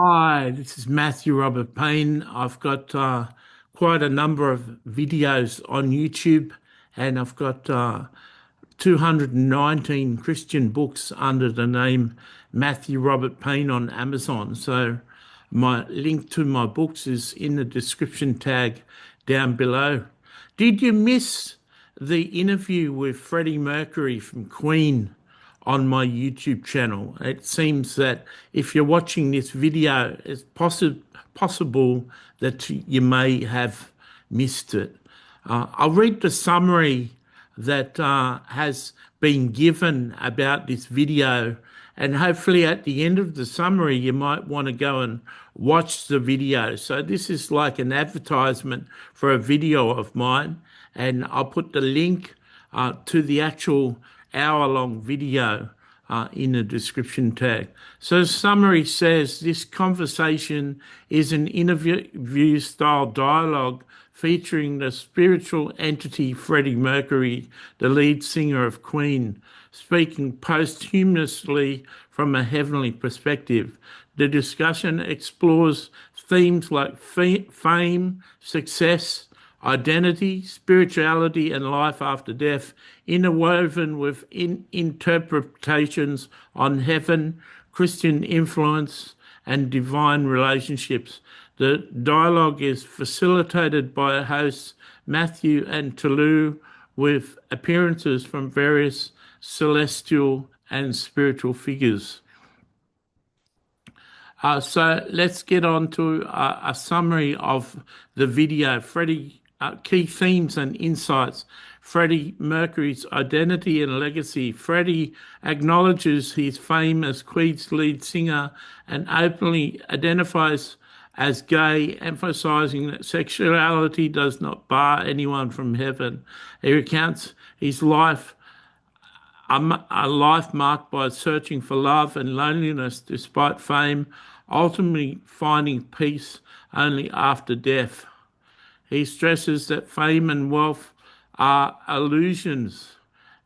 Hi, this is Matthew Robert Payne. I've got quite a number of videos on YouTube, and I've got 219 Christian books under the name Matthew Robert Payne on Amazon. So my link to my books is in the description tag down below. Did you miss the interview with Freddie Mercury from Queen on my YouTube channel? It seems that if you're watching this video, it's possible that you may have missed it. I'll read the summary that has been given about this video, and hopefully at the end of the summary you might want to go and watch the video. So this is like an advertisement for a video of mine, and I'll put the link to the actual hour-long video in the description tag. So summary says this conversation is an interview-style dialogue featuring the spiritual entity Freddie Mercury, the lead singer of Queen, speaking posthumously from a heavenly perspective. The discussion explores themes like fame, success, identity, spirituality, and life after death, interwoven with interpretations on heaven, Christian influence, and divine relationships. The dialogue is facilitated by hosts Matthew and Tolu, with appearances from various celestial and spiritual figures. So let's get on to a summary of the video. Key themes and insights. Freddie Mercury's identity and legacy. Freddie acknowledges his fame as Queen's lead singer and openly identifies as gay, emphasizing that sexuality does not bar anyone from heaven. He recounts his life, a life marked by searching for love and loneliness despite fame, ultimately finding peace only after death. He stresses that fame and wealth are illusions,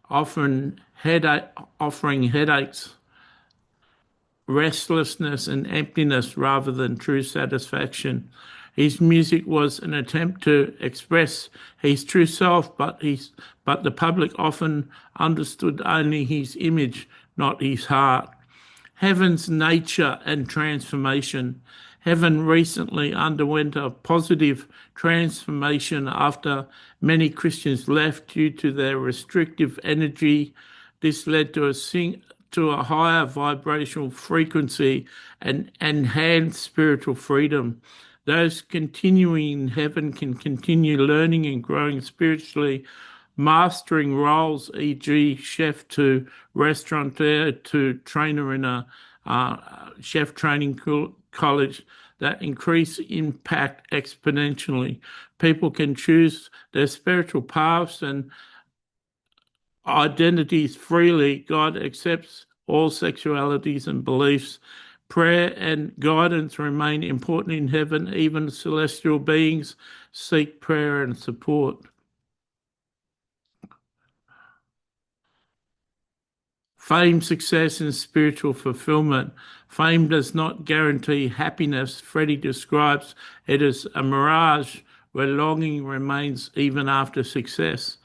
offering headaches, restlessness, and emptiness rather than true satisfaction. His music was an attempt to express his true self, but the public often understood only his image, not his heart. Heaven's nature and transformation. Heaven recently underwent a positive transformation after many Christians left due to their restrictive energy. This led to a higher vibrational frequency and enhanced spiritual freedom. Those continuing in heaven can continue learning and growing spiritually, mastering roles, e.g., chef to restaurateur to trainer in a chef training college, that increase impact exponentially. People can choose their spiritual paths and identities freely. God accepts all sexualities and beliefs. Prayer and guidance remain important in heaven. Even celestial beings seek prayer and support. Fame, success, and spiritual fulfillment. Fame does not guarantee happiness. Freddie describes it as a mirage where longing remains even after success.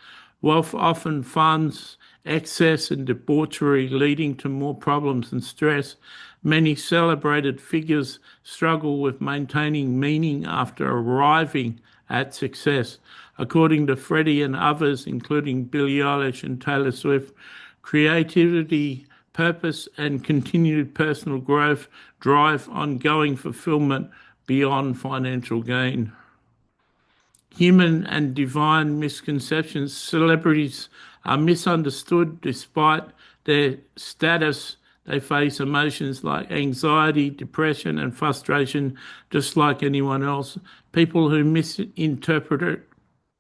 Wealth often funds excess and debauchery, leading to more problems and stress. Many celebrated figures struggle with maintaining meaning after arriving at success. According to Freddie and others, including Billie Eilish and Taylor Swift, creativity, purpose, and continued personal growth drive ongoing fulfillment beyond financial gain. Human and divine misconceptions. Celebrities are misunderstood despite their status. They face emotions like anxiety, depression, and frustration, just like anyone else. People who misinterpret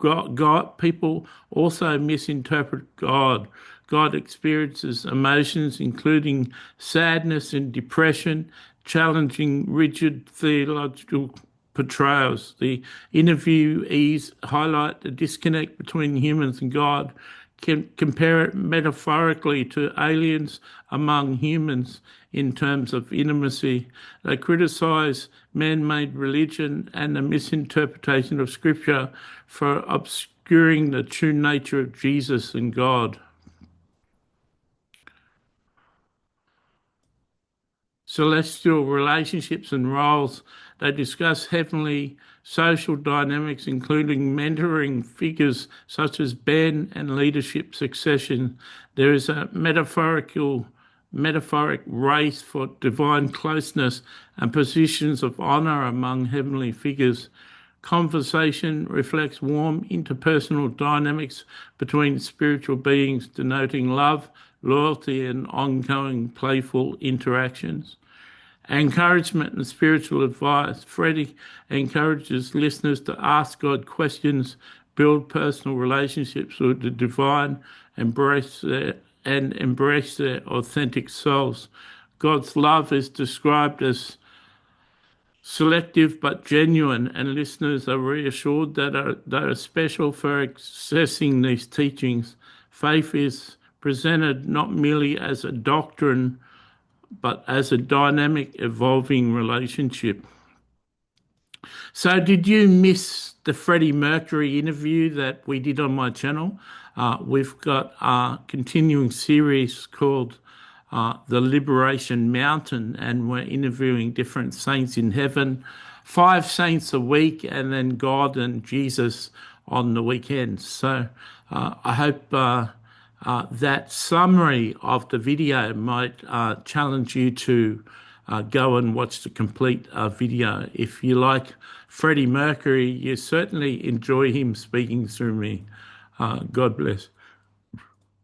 God, people also misinterpret God. God experiences emotions, including sadness and depression, challenging rigid theological portrayals. The interviewees highlight the disconnect between humans and God, can compare it metaphorically to aliens among humans. in terms of intimacy. They criticize man-made religion and the misinterpretation of Scripture for obscuring the true nature of Jesus and God. Celestial relationships and roles. They discuss heavenly social dynamics, including mentoring figures such as Ben and leadership succession. There is a metaphoric race for divine closeness and positions of honor among heavenly figures. Conversation reflects warm interpersonal dynamics between spiritual beings, denoting love, loyalty, and ongoing playful interactions. Encouragement and spiritual advice. Freddy encourages listeners to ask God questions, build personal relationships with the divine, embrace their authentic selves. God's love is described as selective but genuine, and listeners are reassured that they are special for accessing these teachings. Faith is presented not merely as a doctrine, but as a dynamic, evolving relationship. So did you miss the Freddie Mercury interview that we did on my channel? We've got a continuing series called The Liberation Mountain, and we're interviewing different saints in heaven, 5 saints a week, and then God and Jesus on the weekends. So I hope that summary of the video might challenge you to go and watch the complete video. If you like Freddie Mercury, you certainly enjoy him speaking through me. God bless.